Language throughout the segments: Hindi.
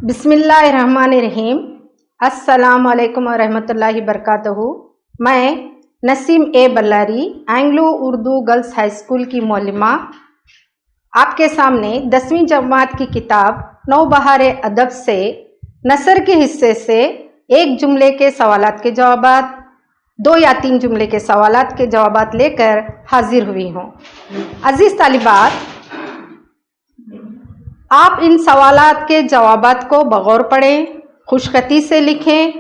बिस्मिल्लाहिर्रहमानिर्रहीम। अस्सलाम वालेकुम रहमतुल्लाहि बरकातहू। मैं Naseem A Ballari Anglo Urdu girls high school की मौलिमा आपके सामने 10वीं जमात की किताब नौबहार अदब से नसर के हिस्से से एक जुमले के सवालात के जवाबात, 2 या 3 जुमले के सवालात के जवाबात लेकर हाजिर हुई हूँ। अजीज तालिबात, आप इन सवालात के जवाबात को बगौर पढ़ें, खुशखती से लिखें,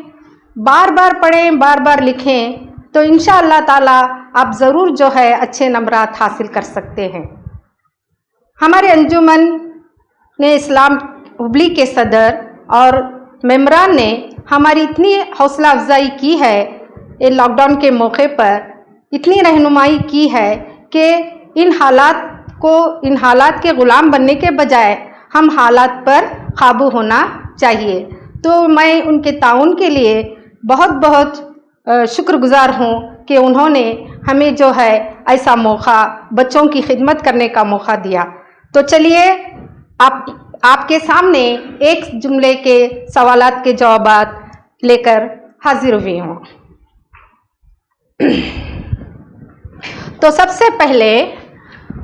बार बार पढ़ें, बार बार लिखें, तो इंशाअल्लाह ताला आप ज़रूर जो है अच्छे नंबरात हासिल कर सकते हैं। हमारे अंजुमन ने इस्लाम हुबली के सदर और मेम्बरान ने हमारी इतनी हौसला अफजाई की है, ये लॉकडाउन के मौके पर इतनी रहनुमाई की है कि इन हालात के ग़ुलाम बनने के बजाय हम हालात पर काबू होना चाहिए। तो मैं उनके ताउन के लिए बहुत बहुत शुक्रगुजार हूँ कि उन्होंने हमें जो है ऐसा मौका, बच्चों की खिदमत करने का मौका दिया। तो चलिए आपके सामने एक जुमले के सवालात के जवाबात लेकर हाजिर हुई हूँ। तो सबसे पहले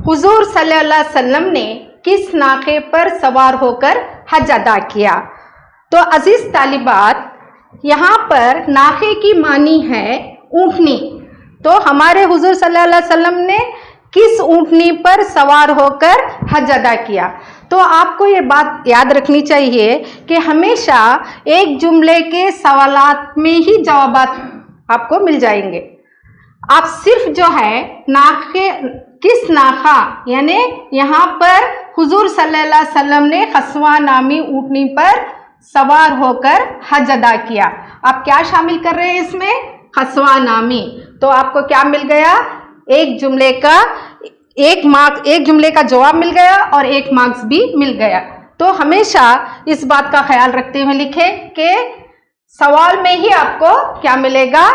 हुजूर सल्लल्लाहु अलैहि वसल्लम ने किस नाक़े पर सवार होकर हज अदा किया? तो अजीज तालिबात, यहाँ पर नाक़े की मानी है ऊँटनी। तो हमारे हुजूर सल्लल्लाहु अलैहि वसल्लम ने किस ऊँटनी पर सवार होकर हज अदा किया? तो आपको ये बात याद रखनी चाहिए कि हमेशा एक जुमले के सवालात में ही जवाबात आपको मिल जाएंगे। आप सिर्फ जो है नाक़े, किस नाखा, यानी यहाँ पर हुजूर सल्लल्लाहु अलैहि वसल्लम ने खस्वा नामी ऊँटनी पर सवार होकर हज अदा किया। आप क्या शामिल कर रहे हैं इसमें? खस्वा नामी। तो आपको क्या मिल गया? एक जुमले का जवाब मिल गया और 1 मार्क्स भी मिल गया। तो हमेशा इस बात का ख्याल रखते हुए लिखें कि सवाल में ही आपको क्या मिलेगा?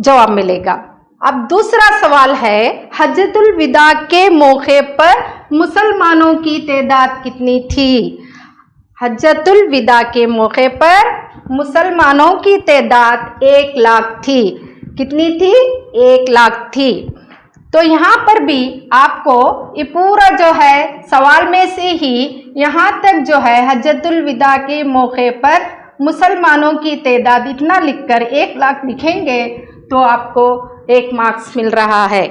जवाब मिलेगा। अब दूसरा सवाल है, हज्जतुल विदा के मौके पर मुसलमानों की तादाद कितनी थी? हज्जतुल विदा के मौके पर मुसलमानों की तादाद 1 लाख थी। कितनी थी? 1 लाख थी। तो यहाँ पर भी आपको ये पूरा जो है सवाल में से ही यहाँ तक जो है हज्जतुल विदा के मौके पर मुसलमानों की तादाद इतना लिखकर 1 लाख लिखेंगे तो आपको 1 मार्क्स मिल रहा है।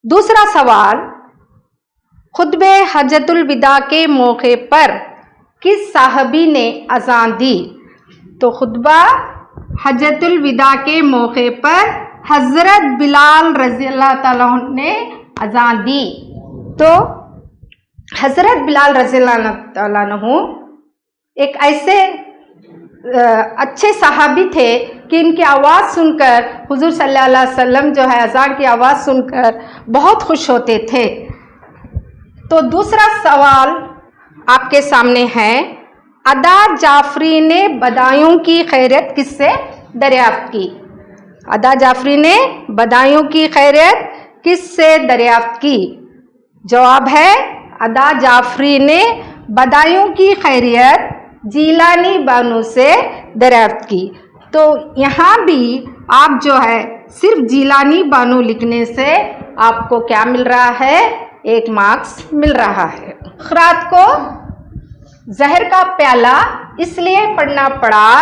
दूसरा सवाल, खुतबे हज्जतुल विदा के मौके पर किस साहबी ने अज़ान दी? तो खुतबा हज्जतुल विदा के मौके पर हज़रत बिलाल रज़ी अल्लाह ताला ने अज़ान दी। तो हज़रत बिलाल रज़ी अल्लाह ताला एक ऐसे अच्छे सहाबी थे कि इनकी आवाज़ सुनकर हुजूर सल्लल्लाहु अलैहि वसल्लम जो है अज़ान की आवाज़ सुनकर बहुत खुश होते थे। तो दूसरा सवाल आपके सामने है, अदा जाफरी ने बदायूं की खैरियत किससे दरियाफ्त की? अदा जाफरी ने बदायूं की खैरियत किससे दरियाफ्त की? जवाब है, अदा जाफरी ने बदायूं की खैरियत जीलानी बानो से दरियाफ्त की। तो यहाँ भी आप जो है सिर्फ जीलानी बानो लिखने से आपको क्या मिल रहा है? 1 मार्क्स मिल रहा है। ख़ुरात को जहर का प्याला इसलिए पढ़ना पड़ा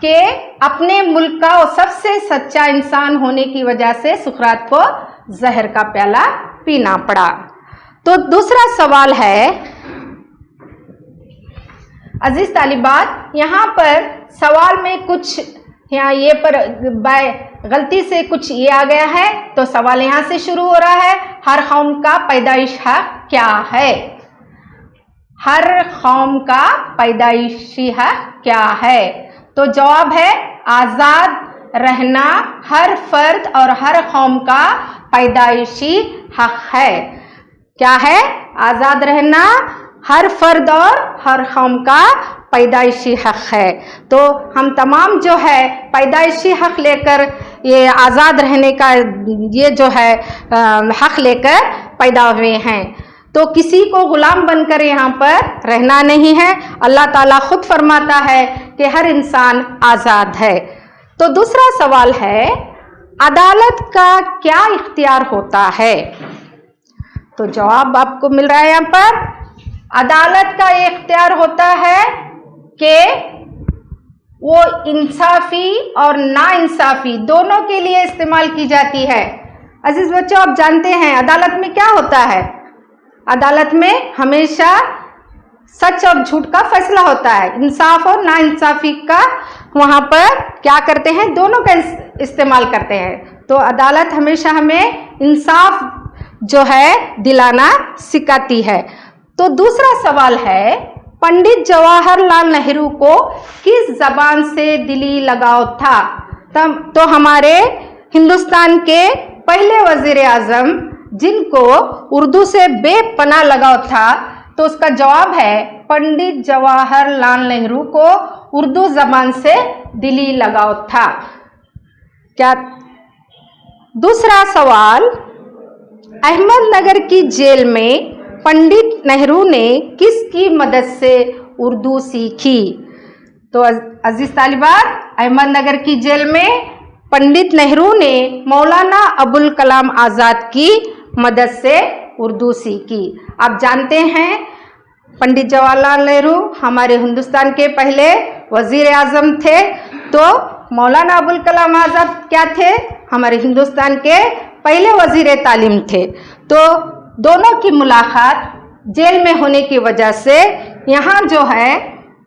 कि अपने मुल्क का वो सबसे सच्चा इंसान होने की वजह से सुकरात को जहर का प्याला पीना पड़ा। तो दूसरा सवाल है, अजीज तालिबात, यहाँ पर सवाल में कुछ ये पर गलती से कुछ ये आ गया है। तो सवाल यहाँ से शुरू हो रहा है, हर कौम का पैदाइश हक क्या है? हर कौम का पैदाइशी हक क्या है? तो जवाब है, आज़ाद रहना हर फर्द और हर कौम का पैदाइशी हक है। क्या है? आज़ाद रहना हर फर्द और हर कौम का पैदाइशी हक है। तो हम तमाम जो है पैदाइशी हक लेकर, ये आज़ाद रहने का ये जो है हक लेकर पैदा हुए हैं। तो किसी को गुलाम बनकर यहाँ पर रहना नहीं है। अल्लाह ताला खुद फरमाता है कि हर इंसान आज़ाद है। तो दूसरा सवाल है, अदालत का क्या इख्तियार होता है? तो जवाब आपको मिल रहा है यहाँ पर, अदालत का ये इख्तियार होता है कि वो इंसाफी और नाइंसाफी दोनों के लिए इस्तेमाल की जाती है। अजीज बच्चों, आप जानते हैं अदालत में क्या होता है? अदालत में हमेशा सच और झूठ का फैसला होता है, इंसाफ और नाइंसाफी का वहाँ पर क्या करते हैं, दोनों का इस्तेमाल करते हैं। तो अदालत हमेशा हमें इंसाफ जो है दिलाना सिखाती है। तो दूसरा सवाल है, पंडित जवाहरलाल नेहरू को किस जबान से दिली लगाव था? तो हमारे हिंदुस्तान के पहले वजीर आजम जिनको उर्दू से बेपनाह लगाव था, तो उसका जवाब है पंडित जवाहरलाल नेहरू को उर्दू जबान से दिली लगाव था। क्या? दूसरा सवाल, अहमदनगर की जेल में पंडित नेहरू ने किसकी मदद से उर्दू सीखी? तो अजीज तालिबात, अहमदनगर की जेल में पंडित नेहरू ने मौलाना अबुल कलाम आज़ाद की मदद से उर्दू सीखी। आप जानते हैं पंडित जवाहरलाल नेहरू हमारे हिंदुस्तान के पहले वजीर आजम थे, तो मौलाना अबुल कलाम आज़ाद क्या थे? हमारे हिंदुस्तान के पहले वजीर तालीम थे। तो दोनों की मुलाकात जेल में होने की वजह से यहाँ जो है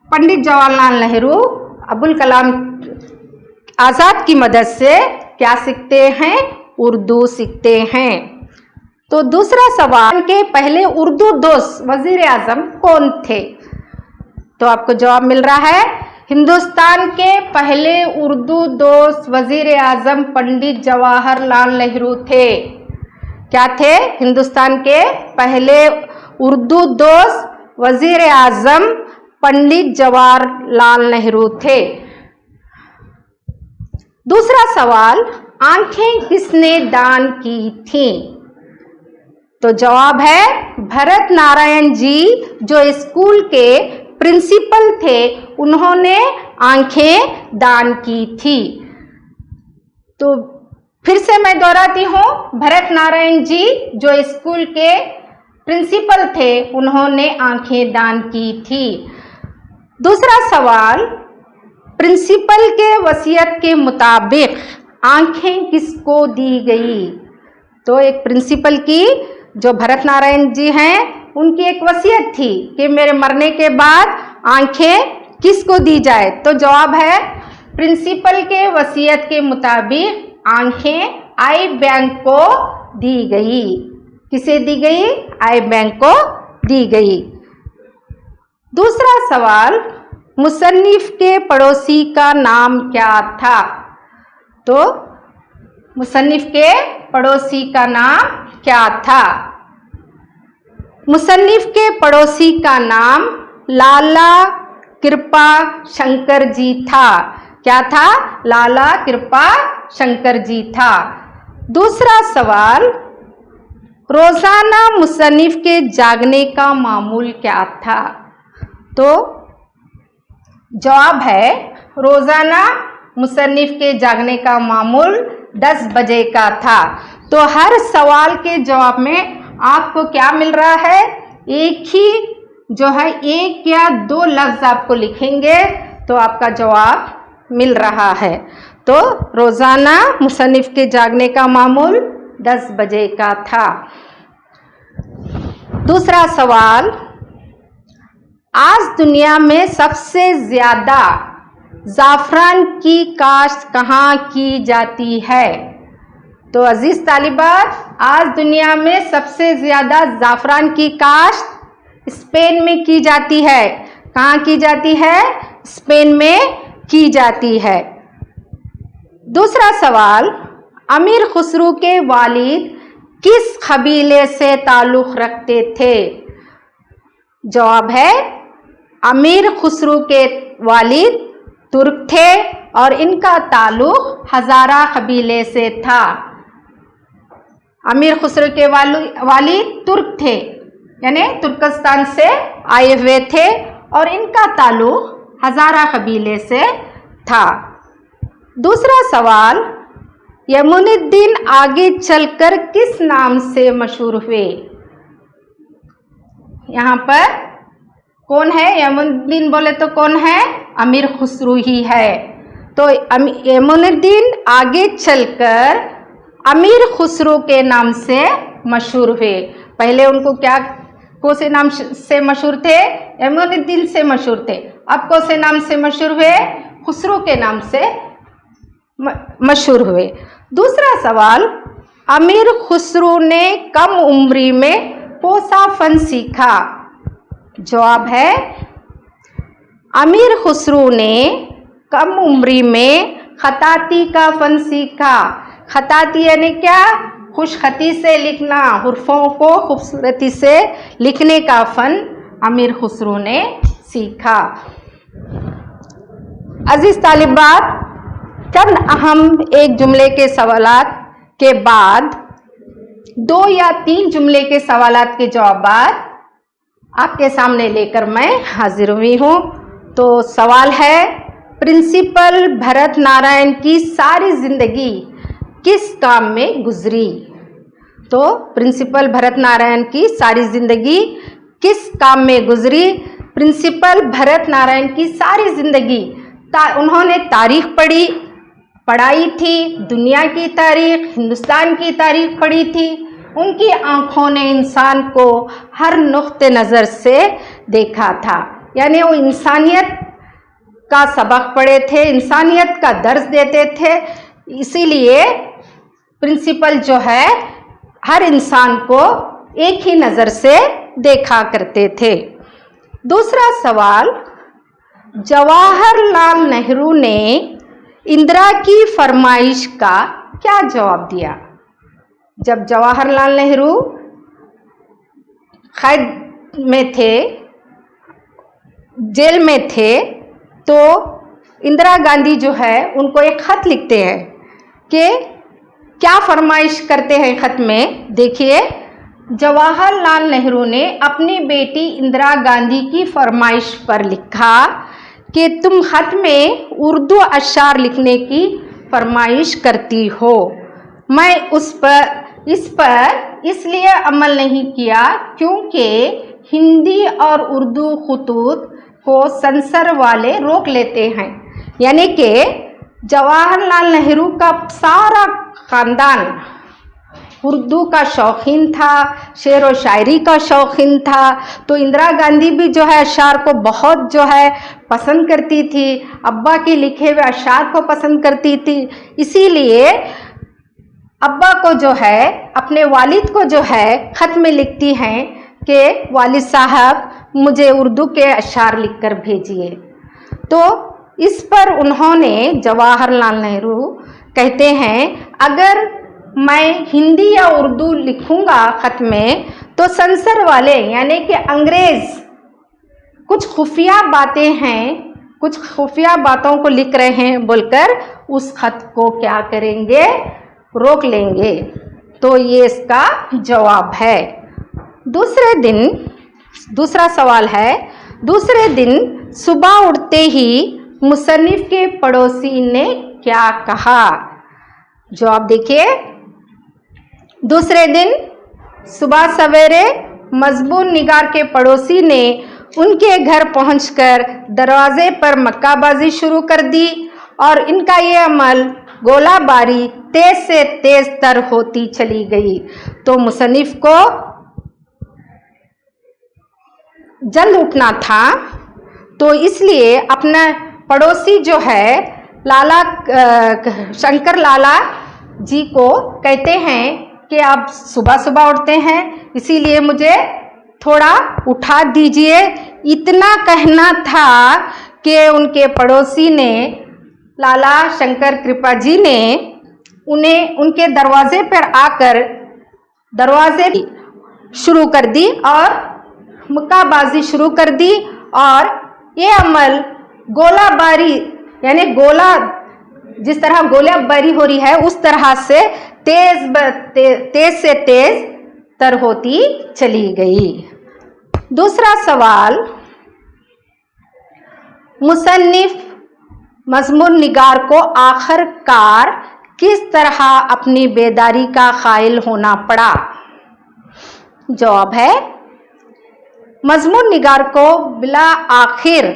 पंडित जवाहरलाल नेहरू अबुल कलाम आज़ाद की मदद से क्या सीखते हैं? उर्दू सीखते हैं। तो दूसरा सवाल के पहले उर्दू दोस्त वजीर आजम कौन थे? तो आपको जवाब मिल रहा है, हिंदुस्तान के पहले उर्दू दोस्त वजीर आजम पंडित जवाहरलाल नेहरू थे। क्या थे? हिंदुस्तान के पहले उर्दू दोस्त वजीर आजम पंडित जवाहरलाल नेहरू थे। दूसरा सवाल, आंखें किसने दान की थी? तो जवाब है भरत नारायण जी, जो स्कूल के प्रिंसिपल थे, उन्होंने आंखें दान की थी। तो फिर से मैं दोहराती हूँ, भरत नारायण जी जो स्कूल के प्रिंसिपल थे, उन्होंने आंखें दान की थी। दूसरा सवाल, प्रिंसिपल के वसीयत के मुताबिक आंखें किसको दी गई? तो एक प्रिंसिपल की जो भरत नारायण जी हैं, उनकी एक वसीयत थी कि मेरे मरने के बाद आंखें किसको दी जाए? तो जवाब है प्रिंसिपल के वसीयत के मुताबिक आंखें आई बैंक को दी गई। किसे दी गई? आई बैंक को दी गई। दूसरा सवाल, मुसन्निफ के पड़ोसी का नाम क्या था? तो मुसन्निफ के पड़ोसी का नाम क्या था? मुसन्निफ के पड़ोसी का नाम लाला कृपा शंकर जी था। क्या था? लाला कृपा शंकर जी था। दूसरा सवाल, रोजाना मुसन्निफ के जागने का मामूल क्या था? तो जवाब है रोजाना मुसन्निफ के जागने का मामूल 10 बजे का था। तो हर सवाल के जवाब में आपको क्या मिल रहा है? एक ही जो है, एक या दो लफ्ज आपको लिखेंगे तो आपका जवाब मिल रहा है। तो रोजाना मुसन्निफ के जागने का मामूल 10 बजे का था। दूसरा सवाल, आज दुनिया में सबसे ज्यादा ज़ाफ़रान की काश्त कहाँ की जाती है? तो अजीज तालिबात, आज दुनिया में सबसे ज़्यादा ज़ाफ़रान की काश्त स्पेन में की जाती है। कहाँ की जाती है? स्पेन में की जाती है। दूसरा सवाल, अमीर खुसरो के वालिद किस कबीले से ताल्लुक़ रखते थे? जवाब है अमीर खुसरो के वालिद तुर्क थे और इनका ताल्लुक़ हज़ारा कबीले से था। अमीर खुसरो के वालिद तुर्क थे यानी तुर्कस्तान से आए हुए थे और इनका ताल्लुक हज़ारा कबीले से था। दूसरा सवाल, यमुनुद्दीन आगे चलकर किस नाम से मशहूर हुए? यहाँ पर कौन है? यमुनुद्दीन बोले तो कौन है? अमीर खुसरो ही है। तो यमुनुद्दीन आगे चलकर अमीर खुसरो के नाम से मशहूर हुए। पहले उनको क्या कौन से नाम से मशहूर थे? यमुनुद्दीन से मशहूर थे। अब कौन से नाम से मशहूर हुए? खुसरो के नाम से मशहूर हुए। दूसरा सवाल, अमीर खुसरो ने कम उम्री में पोसा फन सीखा? जवाब है, अमीर खुसरो ने कम उम्री में खताती का फन सीखा। खताती यानी क्या? खुशखती से लिखना, हुर्फों को खूबसूरती से लिखने का फन अमीर खुसरो ने सीखा। अजीज तालिबात, चंद अहम एक जुमले के सवालात के बाद 2 या 3 जुमले के सवालात के जवाबात आपके सामने लेकर मैं हाजिर हुई हूँ। तो सवाल है, प्रिंसिपल भरत नारायण की सारी जिंदगी किस काम में गुजरी? तो प्रिंसिपल भरत नारायण की सारी जिंदगी किस काम में गुजरी? प्रिंसिपल भरत नारायण की सारी जिंदगी उन्होंने तारीख पढ़ाई थी, दुनिया की तारीख, हिंदुस्तान की तारीख पढ़ी थी। उनकी आंखों ने इंसान को हर नुक्ते नज़र से देखा था। यानी वो इंसानियत का सबक पढ़े थे, इंसानियत का दर्स देते थे। इसीलिए प्रिंसिपल जो है हर इंसान को एक ही नज़र से देखा करते थे। दूसरा सवाल, जवाहरलाल नेहरू ने इंदिरा की फरमाइश का क्या जवाब दिया? जब जवाहरलाल नेहरू कैद में थे, जेल में थे, तो इंदिरा गांधी जो है उनको एक खत लिखते हैं कि क्या फरमाइश करते हैं खत में। देखिए, जवाहरलाल नेहरू ने अपनी बेटी इंदिरा गांधी की फरमाइश पर लिखा कि तुम खत में उर्दू अशार लिखने की फरमाइश करती हो। मैं इस पर इसलिए अमल नहीं किया क्योंकि हिंदी और उर्दू खुतूत को सेंसर वाले रोक लेते हैं। यानी कि जवाहरलाल नेहरू का सारा ख़ानदान उर्दू का शौकीन था, शेर व शायरी का शौकीन था। तो इंदिरा गांधी भी जो है अशार को बहुत जो है पसंद करती थी, अब्बा के लिखे हुए अशार को पसंद करती थी। इसीलिए अब्बा को जो है, अपने वालिद को जो है ख़त में लिखती हैं कि वालिद साहब मुझे उर्दू के अशार लिखकर भेजिए। तो इस पर उन्होंने, जवाहरलाल नेहरू कहते हैं, अगर मैं हिंदी या उर्दू लिखूंगा ख़त में तो सेंसर वाले यानी कि अंग्रेज़ कुछ खुफिया बातें हैं, कुछ खुफिया बातों को लिख रहे हैं बोलकर उस खत को क्या करेंगे? रोक लेंगे। तो ये इसका जवाब है। दूसरा सवाल है, दूसरे दिन सुबह उठते ही मुसन्निफ के पड़ोसी ने क्या कहा? जवाब देखिए, दूसरे दिन सुबह सवेरे मजबून निगार के पड़ोसी ने उनके घर पहुंचकर दरवाजे पर मक्काबाजी शुरू कर दी और इनका ये अमल गोलाबारी तेज से तेज तर होती चली गई। तो मुसन्निफ को जल्द उठना था, तो इसलिए अपना पड़ोसी जो है लाला शंकर लाला जी को कहते हैं कि आप सुबह सुबह उठते हैं, इसीलिए मुझे थोड़ा उठा दीजिए। इतना कहना था कि उनके पड़ोसी ने, लाला शंकर कृपा जी ने उन्हें उनके दरवाजे पर आकर दरवाजे शुरू कर दी और मुक्काबाजी शुरू कर दी। और ये अमल गोलाबारी यानी गोला जिस तरह गोलाबारी हो रही है उस तरह से तेज से तेज तर होती चली गई। दूसरा सवाल, मुसन्निफ मजमून निगार को आखिरकार किस तरह अपनी बेदारी का कायल होना पड़ा? जवाब है, मजमून निगार को बिला आखिर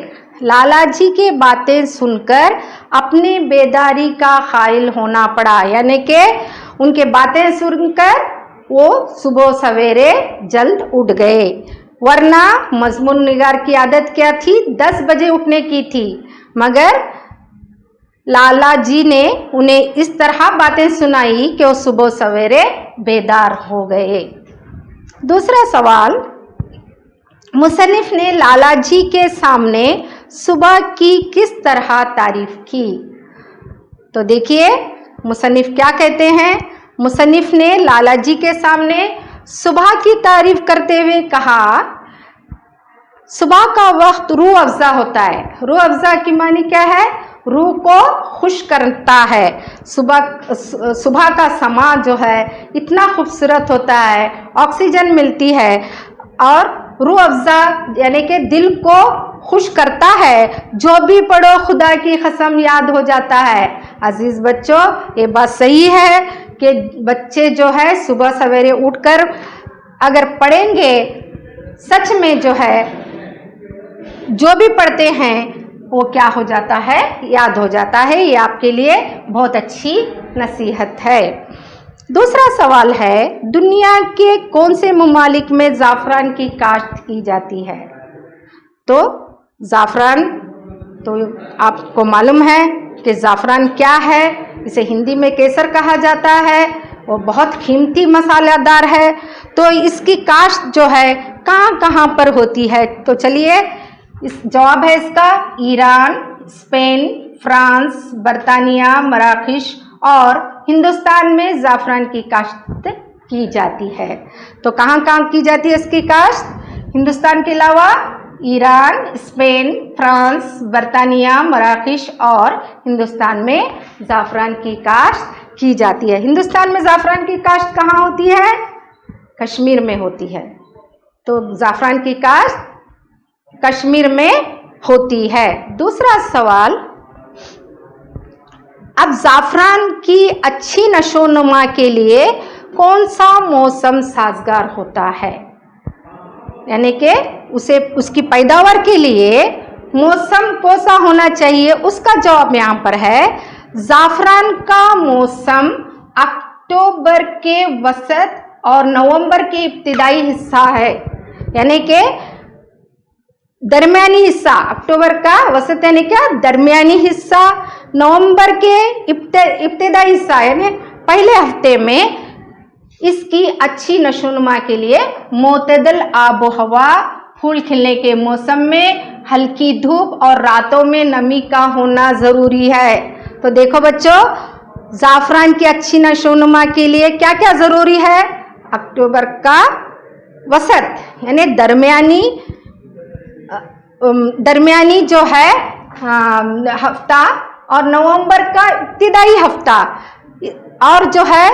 लालाजी की बातें सुनकर अपनी बेदारी का कायल होना पड़ा, यानी कि उनके बातें सुनकर वो सुबह सवेरे जल्द उठ गए। वरना मजमून निगार की आदत क्या थी? 10 बजे उठने की थी, मगर लाला जी ने उन्हें इस तरह बातें सुनाई कि वो सुबह सवेरे बेदार हो गए। दूसरा सवाल, मुसन्निफ ने लाला जी के सामने सुबह की किस तरह तारीफ की? तो देखिए मुसन्निफ क्या कहते हैं। मुसन्निफ ने लाला जी के सामने सुबह की तारीफ करते हुए कहा, सुबह का वक्त रूह अफ़ज़ा होता है। रूह अफ़ज़ा की मानी क्या है? रूह को खुश करता है। सुबह का समा जो है इतना खूबसूरत होता है, ऑक्सीजन मिलती है और रूह अफ़ज़ा यानी कि दिल को खुश करता है। जो भी पढ़ो खुदा की कसम याद हो जाता है। अजीज़ बच्चों, ये बात सही है कि बच्चे जो है सुबह सवेरे उठकर अगर पढ़ेंगे, सच में जो है जो भी पढ़ते हैं वो क्या हो जाता है? याद हो जाता है। ये आपके लिए बहुत अच्छी नसीहत है। दूसरा सवाल है, दुनिया के कौन से ममालिक में ज़ाफ़रान की काश्त की जाती है? तो ज़ाफ़रान तो आपको मालूम है कि ज़ाफ़रान क्या है। इसे हिंदी में केसर कहा जाता है। वो बहुत कीमती मसालेदार है। तो इसकी काश्त जो है कहाँ कहाँ पर होती है? तो चलिए जवाब है इसका, ईरान, स्पेन, फ्रांस, बरतानिया, मराकश और हिंदुस्तान में ज़ाफ़रान की काश्त की जाती है। तो कहाँ कहाँ की जाती है इसकी काश्त? हिंदुस्तान के अलावा ईरान, स्पेन, फ्रांस, बरतानिया, मराकश और हिंदुस्तान में ज़ाफ़रान की काश्त की जाती है। हिंदुस्तान में ज़ाफ़रान की काश्त कहाँ होती है? कश्मीर में होती है। तो ज़ाफ़रान की काश्त कश्मीर में होती है। दूसरा सवाल, अब ज़ाफ़रान की अच्छी नशोनुमा के लिए कौन सा मौसम साजगार होता है? यानी कि उसकी पैदावार के लिए मौसम कौन सा होना चाहिए? उसका जवाब यहाँ पर है, ज़ाफ़रान का मौसम अक्टूबर के वसत और नवंबर के इब्तिदाई हिस्सा है। यानी कि दरमियानी हिस्सा, अक्टूबर का वसत यानी क्या? दरमियानी हिस्सा, नवंबर के इब्तिदाई हिस्सा यानी पहले हफ्ते में इसकी अच्छी नशोनुमा के लिए मोतदल आबो हवा, फूल खिलने के मौसम में हल्की धूप और रातों में नमी का होना ज़रूरी है। तो देखो बच्चों, ज़ाफ़रान की अच्छी नशोनुमा के लिए क्या क्या ज़रूरी है? अक्टूबर का वसत यानी दरमियानी जो है हफ्ता और नवंबर का इब्तिदाई हफ्ता, और जो है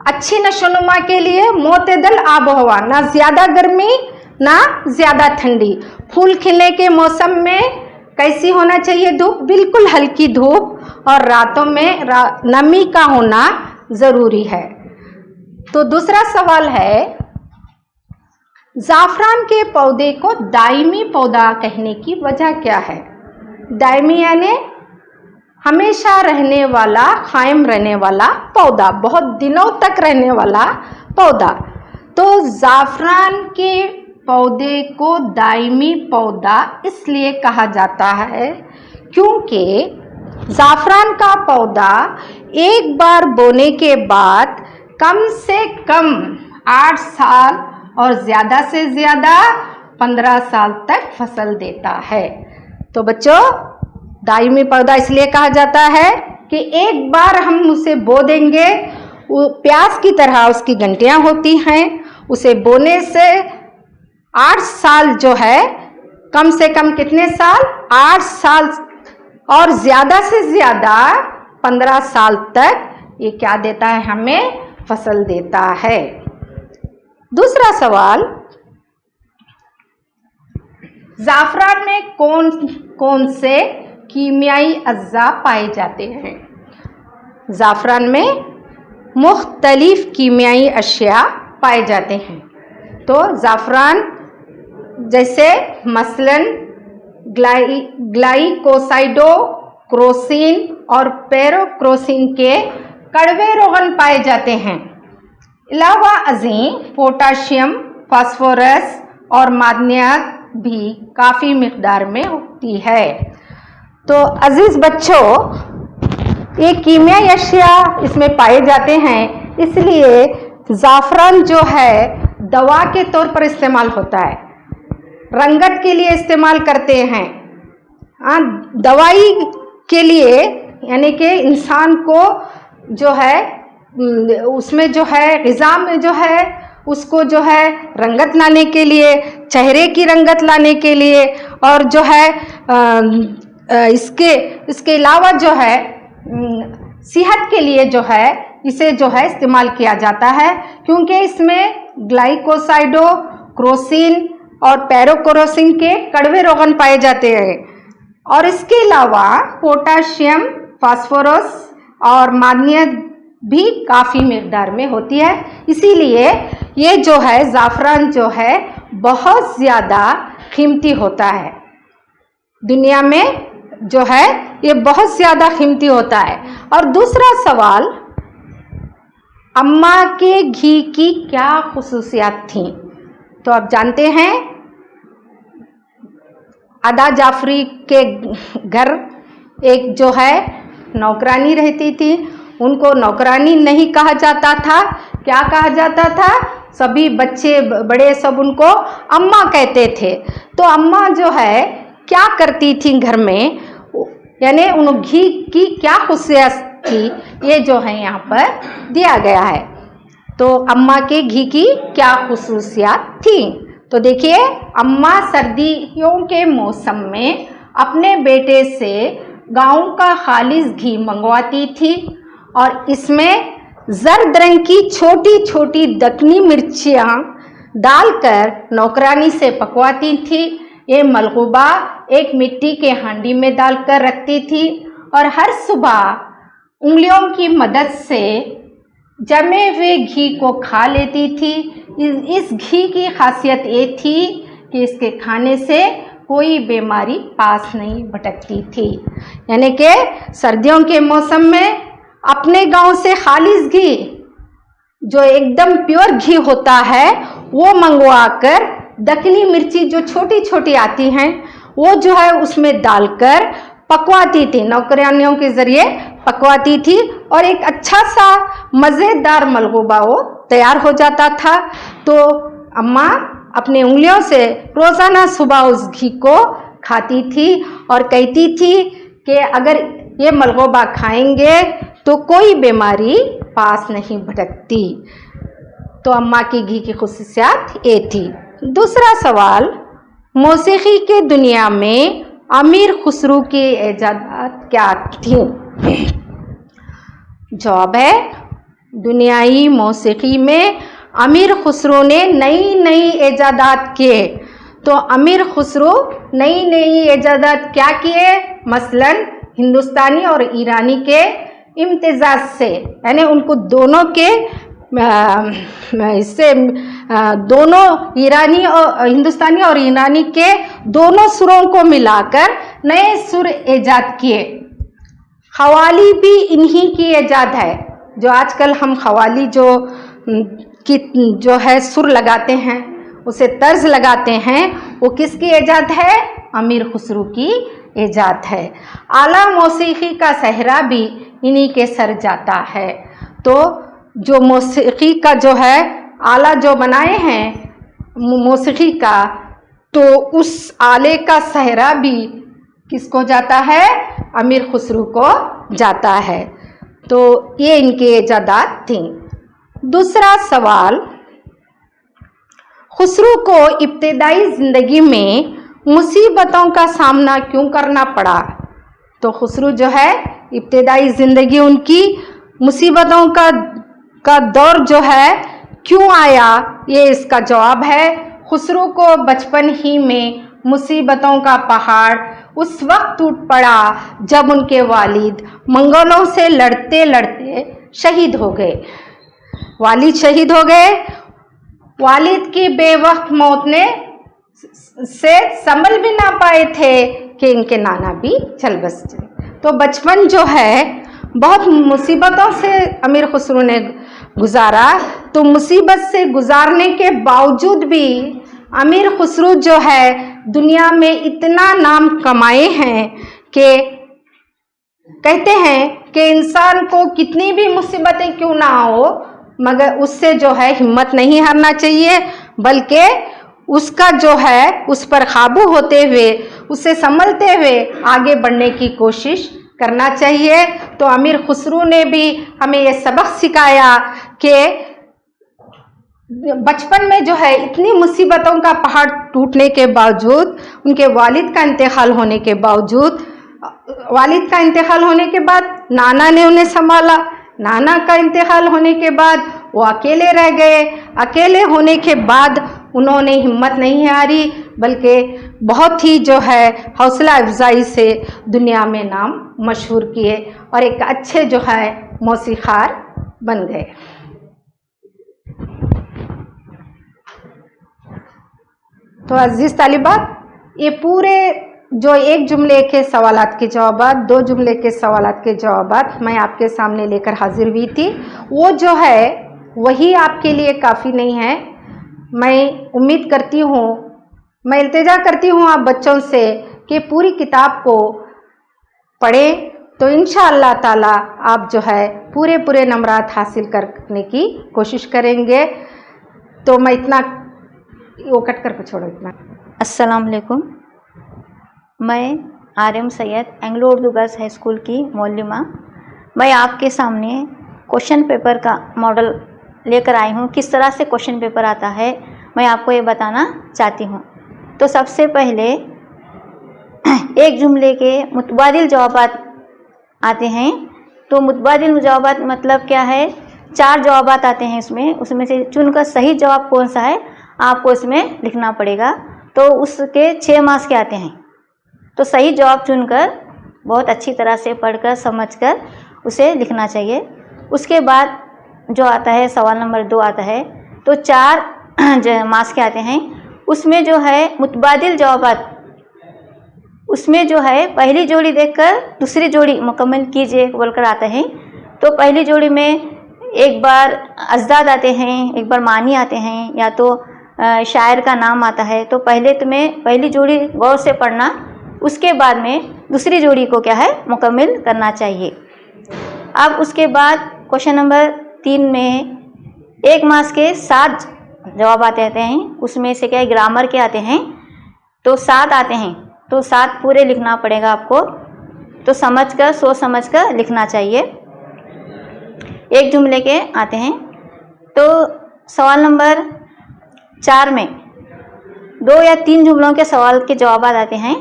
अच्छी नशोनुमा के लिए मोतदल आबोहवा, ना ज़्यादा गर्मी ना ज़्यादा ठंडी। फूल खिलने के मौसम में कैसी होना चाहिए धूप? बिल्कुल हल्की धूप और रातों में नमी का होना ज़रूरी है। तो दूसरा सवाल है, ज़ाफ़रान के पौधे को दायमी पौधा कहने की वजह क्या है? दायमी यानी हमेशा रहने वाला, कायम रहने वाला पौधा, बहुत दिनों तक रहने वाला पौधा। तो ज़ाफ़रान के पौधे को दायमी पौधा इसलिए कहा जाता है क्योंकि ज़ाफ़रान का पौधा एक बार बोने के बाद कम से कम 8 साल और ज़्यादा से ज़्यादा 15 साल तक फसल देता है। तो बच्चों, दायमी पौधा इसलिए कहा जाता है कि एक बार हम उसे बो देंगे, वो प्याज की तरह उसकी गंटियाँ होती हैं। उसे बोने से 8 साल जो है, कम से कम कितने साल? 8 साल और ज़्यादा से ज़्यादा 15 साल तक ये क्या देता है? हमें फसल देता है। दूसरा सवाल, ज़ाफ़रान में कौन कौन से कीमियाई अज्जा पाए जाते हैं? ज़ाफ़रान में मुख्तलिफ कीमियाई अशिया पाए जाते हैं। तो ज़ाफ़रान जैसे मसलन ग्लाइकोसाइडोक्रोसिन और पेरोक्रोसिन के कड़वे रोगन पाए जाते हैं। अलावा अज़ीम पोटाशियम, फास्फोरस और मादनियात भी काफ़ी मिक़दार में होती है। तो अज़ीज़ बच्चों, ये कीमियाई अशिया इसमें पाए जाते हैं, इसलिए ज़ाफ़रान जो है दवा के तौर पर इस्तेमाल होता है, रंगत के लिए इस्तेमाल करते हैं, दवाई के लिए, यानी कि इंसान को जो है उसमें जो है ग़िज़ा में जो है उसको जो है रंगत लाने के लिए, चेहरे की रंगत लाने के लिए, और जो है इसके अलावा जो है सेहत के लिए जो है इसे जो है इस्तेमाल किया जाता है, क्योंकि इसमें ग्लाइकोसाइडोक्रोसिन और पेरोक्रोसिन के कड़वे रोगन पाए जाते हैं। और इसके अलावा पोटाशियम, फास्फोरस और मादनियत भी काफ़ी मिक़दार में होती है। इसीलिए ये जो है ज़ाफ़रान जो है बहुत ज़्यादा कीमती होता है, दुनिया में जो है ये बहुत ज़्यादा कीमती होता है। और दूसरा सवाल, अम्मा के घी की क्या खुसूसियात थी? तो आप जानते हैं अदा जाफ़री के घर एक जो है नौकरानी रहती थी, उनको नौकरानी नहीं कहा जाता था, क्या कहा जाता था? सभी बच्चे बड़े सब उनको अम्मा कहते थे। तो अम्मा जो है क्या करती थी घर में, यानी उन घी की क्या खुशियात थी, ये जो है यहाँ पर दिया गया है। तो अम्मा के घी की क्या खुसूसियात थी? तो देखिए, अम्मा सर्दियों के मौसम में अपने बेटे से गांव का खालिस घी मंगवाती थी और इसमें जर्द रंग की छोटी छोटी दक्कनी मिर्चियाँ डालकर नौकरानी से पकवाती थी। ये मलगूबा एक मिट्टी के हांडी में डालकर रखती थी और हर सुबह उंगलियों की मदद से जमे हुए घी को खा लेती थी। इस घी की खासियत ये थी कि इसके खाने से कोई बीमारी पास नहीं भटकती थी। यानी कि सर्दियों के मौसम में अपने गांव से खालिस घी, जो एकदम प्योर घी होता है, वो मंगवाकर दक्कनी मिर्ची जो छोटी छोटी आती हैं वो जो है उसमें डालकर पकवाती थी, नौकरानियों के ज़रिए पकवाती थी और एक अच्छा सा मज़ेदार मलगूबा वो तैयार हो जाता था। तो अम्मा अपनी उंगलियों से रोज़ाना सुबह उस घी को खाती थी और कहती थी कि अगर ये मलगूबा खाएंगे तो कोई बीमारी पास नहीं भटकती। तो अम्मा की घी की खुसूसियात ये थी। दूसरा सवाल, मौसीकी के दुनिया में अमीर खुसरू की इजादात क्या थी? जवाब है, दुनियाई मौसीकी में अमीर खुसरू ने नई नई इजादात किए। तो अमीर खुसरू नई नई इजादात क्या किए? मसलन हिंदुस्तानी और ईरानी के इम्तिजाज से, यानी उनको दोनों के इससे दोनों ईरानी और हिंदुस्तानी और ईरानी के दोनों सुरों को मिलाकर नए सुर ईजाद किए। ख़वाली भी इन्हीं की ईजाद है। जो आजकल हम ख़वाली जो है सुर लगाते हैं, उसे तर्ज लगाते हैं, वो किसकी ईजाद है? अमीर खुसरू की ईजाद है। आला मौसीकी का सहरा भी इन्हीं के सर जाता है। तो जो मौसीकी का जो है आला जो बनाए हैं मौसीकी का, तो उस आले का सहरा भी किसको जाता है? अमीर खुसरू को जाता है। तो ये इनकी इजादात थी। दूसरा सवाल, खुसरू को इब्तिदाई ज़िंदगी में मुसीबतों का सामना क्यों करना पड़ा? तो खुसरू जो है इब्तिदाई ज़िंदगी उनकी मुसीबतों का दौर जो है क्यों आया, ये इसका जवाब है। खुसरू को बचपन ही में मुसीबतों का पहाड़ उस वक्त टूट पड़ा जब उनके वालिद मंगोलों से लड़ते लड़ते शहीद हो गए। वालिद शहीद हो गए। वालिद की बेवक्त मौत ने से संभल भी ना पाए थे कि इनके नाना भी चल बसे। तो बचपन जो है बहुत मुसीबतों से अमीर खुसरो ने गुजारा। तो मुसीबत से गुजारने के बावजूद भी अमीर खुसरो जो है दुनिया में इतना नाम कमाए हैं कि कहते हैं कि इंसान को कितनी भी मुसीबतें क्यों ना हो मगर उससे जो है हिम्मत नहीं हारना चाहिए, बल्कि उसका जो है उस पर काबू होते हुए उसे संभलते हुए आगे बढ़ने की कोशिश करना चाहिए। तो अमीर खुसरो ने भी हमें ये सबक सिखाया कि बचपन में जो है इतनी मुसीबतों का पहाड़ टूटने के बावजूद, उनके वालिद का इंतकाल होने के बावजूद, वालिद का इंतकाल होने के बाद नाना ने उन्हें संभाला। नाना का इंतकाल होने के बाद वो अकेले रह गए। अकेले होने के बाद उन्होंने हिम्मत नहीं हारी, बल्कि बहुत ही जो है हौसला अफजाई से दुनिया में नाम मशहूर किए और एक अच्छे जो है मौसीकार बन गए। तो अजीज तालिबात, ये पूरे जो एक जुमले के सवालात के जवाबात, दो जुमले के सवालात के जवाबात मैं आपके सामने लेकर हाजिर हुई थी, वो जो है वही आपके लिए काफ़ी नहीं है। मैं उम्मीद करती हूँ, मैं इल्तिजा करती हूँ आप बच्चों से कि पूरी किताब को पढ़ें, तो इंशाअल्लाह ताला आप जो है पूरे नंबरात हासिल करने की कोशिश करेंगे। तो मैं इतना वो कट कर छोड़ो इतना। अस्सलाम वालेकुम, मैं Aryam Syed Anglo Urdu girls high school की मौलिमा। मैं आपके सामने क्वेश्चन पेपर का मॉडल लेकर आई हूँ। किस तरह से क्वेश्चन पेपर आता है मैं आपको ये बताना चाहती हूँ। तो सबसे पहले एक जुमले के मुतबादिल जवाबात आते हैं। तो मुतबादिल जवाबात मतलब क्या है, 4 जवाबात आते हैं उसमें से चुनकर सही जवाब कौन सा है आपको इसमें लिखना पड़ेगा। तो उसके 6 मार्क्स के आते हैं। तो सही जवाब चुनकर बहुत अच्छी तरह से पढ़कर समझकर उसे लिखना चाहिए। उसके बाद जो आता है सवाल नंबर 2 आता है, तो 4 मार्क्स के आते हैं। उसमें जो है मुतबादिल जवाबात, उसमें जो है पहली जोड़ी देखकर दूसरी जोड़ी मुकम्मल कीजिए बोलकर आता है। तो पहली जोड़ी में एक बार अजदाद आते हैं, एक बार मानी आते हैं, या तो शायर का नाम आता है। तो पहले तुम्हें पहली जोड़ी गौर से पढ़ना, उसके बाद में दूसरी जोड़ी को क्या है मुकम्मल करना चाहिए। अब उसके बाद क्वेश्चन नंबर 3 में 1 मार्क्स के 7 जवाब आते हैं। उसमें से क्या है ग्रामर के आते हैं। तो 7 आते हैं, तो 7 पूरे लिखना पड़ेगा आपको। तो समझकर सोच समझकर लिखना चाहिए। एक जुमले के आते हैं। तो सवाल नंबर 4 में 2 या 3 जुमलों के सवाल के जवाब आते हैं।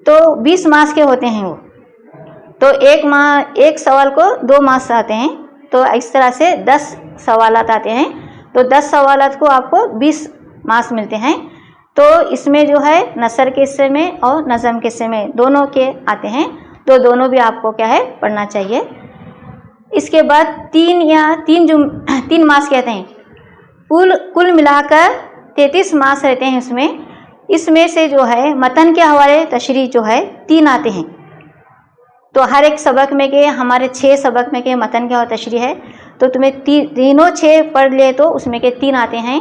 तो 20 मार्क्स के होते हैं वो। तो एक सवाल को 2 मार्क्स आते हैं। तो इस तरह से 10 सवालात आते हैं। तो 10 सवालात को आपको 20 मार्क्स मिलते हैं। तो इसमें जो है नसर के हिस्से में और नज़म के हिस्से में दोनों के आते हैं। तो दोनों भी आपको क्या है पढ़ना चाहिए। इसके बाद 3 मार्क्स कहते हैं। कुल मिलाकर 33 मार्क्स रहते हैं इसमें से जो है मतन के हवाले तशरीह जो है 3 आते हैं। तो हर एक सबक में के हमारे 6 सबक में के मतन के हवाले तशरीह है। तो तुम्हें तीनों 6 पढ़ लिए तो उसमें के 3 आते हैं।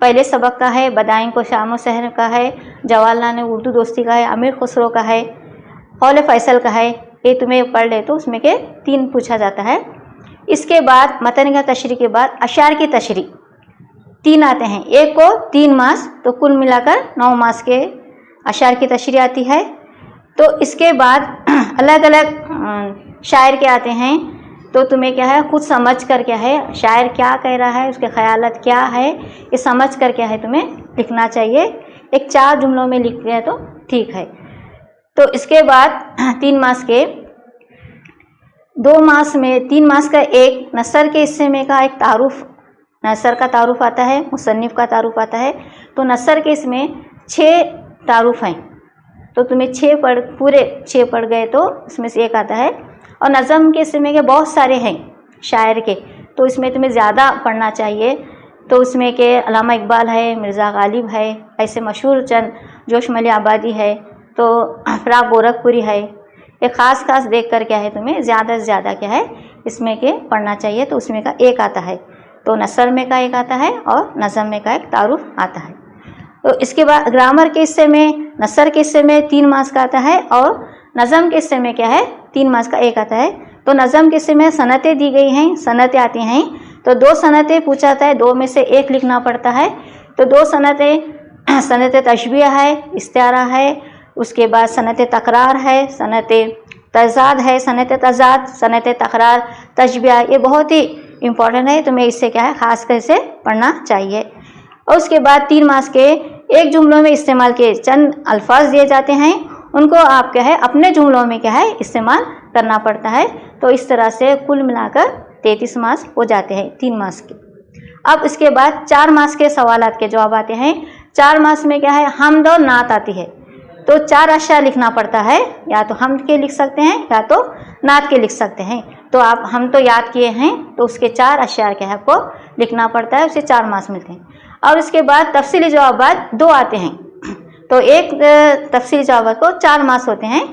पहले सबक का है बदाइन को शाम शहर का है, जवाहरलाल ने उर्दू दोस्ती का है, अमीर खुसरो का है, कौल फैसल का है। ये तुम्हें पढ़ ले तो उसमें के 3 पूछा जाता है। इसके बाद मतन का तशरीह के बाद अशार की तशरीह 3 आते हैं। एक को 3 मार्क्स, तो कुल मिलाकर 9 मार्क्स के अशार की तशरीह आती है। तो इसके बाद अलग अलग शायर के आते हैं। तो तुम्हें क्या है खुद समझ कर क्या है शायर क्या कह रहा है, उसके ख्यालात क्या है, ये समझ कर क्या है तुम्हें लिखना चाहिए। एक 4 जुमलों में लिख गए तो ठीक है। तो इसके बाद 3 मार्क्स के 2 मार्क्स में 3 मार्क्स का एक नसर के हिस्से में का एक तारुफ, नसर का तारुफ आता है, मुसन्निफ का तारुफ आता है। तो नसर के इसमें 6 तारुफ हैं, तो तुम्हें 6 पढ़ पूरे 6 पढ़ गए तो इसमें से एक आता है। और नज़म के इसमें के बहुत सारे हैं शायर के, तो इसमें तुम्हें ज़्यादा पढ़ना चाहिए। तो उसमें के अल्लामा इकबाल है, मिर्ज़ा गालिब है, ऐसे मशहूर चंद, जोशमली आबादी है, तो फ़राक गोरखपुरी है। ये ख़ास देख कर क्या है तुम्हें ज़्यादा से ज़्यादा क्या है इसमें के पढ़ना चाहिए। तो उसमें का एक आता है, तो नसर में का एक आता है और नज़म में का एक तारुफ आता है। तो इसके बाद ग्रामर के हिस्से में, नसर के हिस्से में 3 मार्क्स का आता है और नज़म के हिस्से में क्या है 3 मार्क्स का एक आता है। तो नज़म के हिस्से में सनतें दी गई हैं, सनतें आती हैं, तो 2 सनतें पूछा जाता है, 2 में से 1 लिखना पड़ता है। तो 2 सनतें, सनत तशबीह है, इस्तिआरा है, उसके बाद सनत तकरार है, सनत तज़ाद है, सनत तज़ाद, सनत तकरार, तशबीह, ये बहुत ही इम्पोर्टेंट है, तुम्हें इससे क्या है ख़ास कर से पढ़ना चाहिए। और उसके बाद 3 मार्क्स के एक जुमलों में इस्तेमाल किए चंद अल्फाज दिए जाते हैं, उनको आप क्या है अपने जुमलों में क्या है इस्तेमाल करना पड़ता है। तो इस तरह से कुल मिलाकर 33 मार्क्स हो जाते हैं 3 मार्क्स के। अब इसके बाद 4 मार्क्स के सवालात के जवाब आते हैं। 4 मार्क्स में क्या है हमद और नात आती है, तो 4 अशआर लिखना पड़ता है, या तो हमद के लिख सकते हैं या तो नात के लिख सकते हैं। तो आप हम तो याद किए हैं, तो उसके 4 अशआर क्या है आपको लिखना पड़ता है, उसे 4 मार्क्स मिलते हैं। और इसके बाद तफसीली जवाबात 2 आते हैं, तो एक तफसीली जवाबात को 4 मार्क्स होते हैं,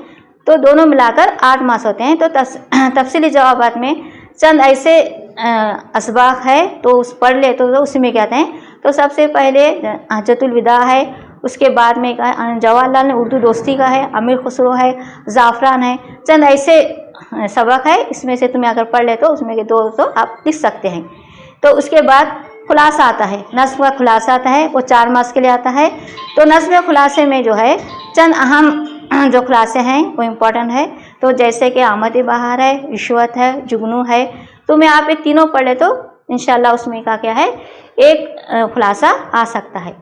तो दोनों मिलाकर 8 मार्क्स होते हैं। तो तफसीली जवाबात में चंद ऐसे असबाक है, तो उस पढ़ ले तो उसमें क्या आते हैं। तो सबसे पहले हज्जतुल विदा है, उसके बाद में जवाहरलाल ने उर्दू दोस्ती का है, अमीर खुसरो है, ज़ाफ़रान है, चंद ऐसे सबक है, इसमें से तुम्हें अगर पढ़ ले तो उसमें के 2 तो आप लिख सकते हैं। तो उसके बाद खुलासा आता है, नस्म का खुलासा आता है, वो 4 मार्क्स के लिए आता है। तो नस्म खुलासे में जो है चंद अहम जो खुलासे हैं वो इम्पोर्टेंट है, तो जैसे कि आमद बहार है, रिश्वत है, जुगनू है, तो मैं आप ये तीनों पढ़ ले तो इंशाल्लाह उसमें का क्या है एक खुलासा आ सकता है।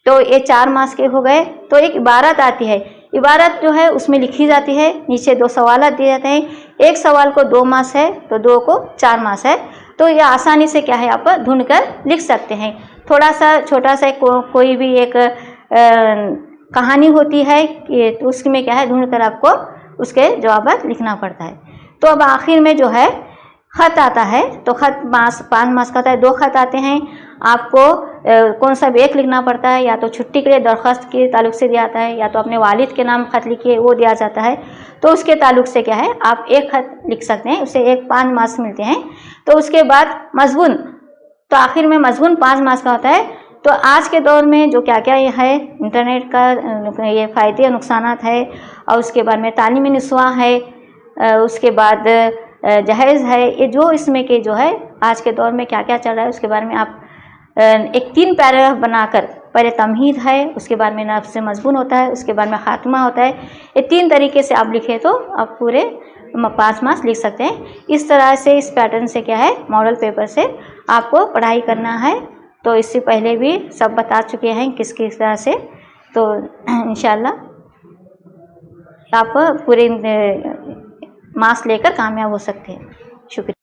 तो ये 4 मार्क्स के हो गए। तो एक इबारत आती है, इबारत जो है उसमें लिखी जाती है, नीचे 2 सवाल दिए जाते हैं, एक सवाल को 2 मार्क्स है तो 2 को 4 मार्क्स है। तो ये आसानी से क्या है आप ढूंढ कर लिख सकते हैं। थोड़ा सा छोटा सा कोई भी एक कहानी होती है कि तो उसमें क्या है ढूंढ कर आपको उसके जवाब लिखना पड़ता है। तो अब आखिर में जो है ख़त आता है, तो ख़त 5 मार्क्स का आता है, 2 ख़त आते हैं। आपको कौन सा भी एक लिखना पड़ता है, या तो छुट्टी के लिए दरख्वास्त के ताल्लुक से दिया जाता है, या तो अपने वालिद के नाम ख़त लिखिए वो दिया जाता है, तो उसके ताल्लुक से क्या है आप एक ख़त लिख सकते हैं, उसे 5 मार्क्स मिलते हैं। तो उसके बाद मज़मून, तो आखिर में मज़मून 5 मार्क्स का होता है। तो आज के दौर में जो क्या क्या ये है इंटरनेट का ये फ़ायदे और नुकसानात है, और उसके बाद में तालीमी निस्वा है, उसके बाद जहेज़ है, ये जो इसमें के जो है आज के दौर में क्या क्या चल रहा है उसके बारे में आप एक 3 पैराग्राफ बनाकर, पहले तमहीद है, उसके बाद में नफ्स मज़मून होता है, उसके बाद में ख़ात्मा होता है, ये 3 तरीके से आप लिखे तो आप पूरे 5 मार्क्स लिख सकते हैं। इस तरह से इस पैटर्न से क्या है मॉडल पेपर से आपको पढ़ाई करना है। तो इससे पहले भी सब बता चुके हैं किस किस तरह से, तो इंशाल्लाह आप पूरे मार्क्स लेकर कामयाब हो सकते हैं। शुक्रिया।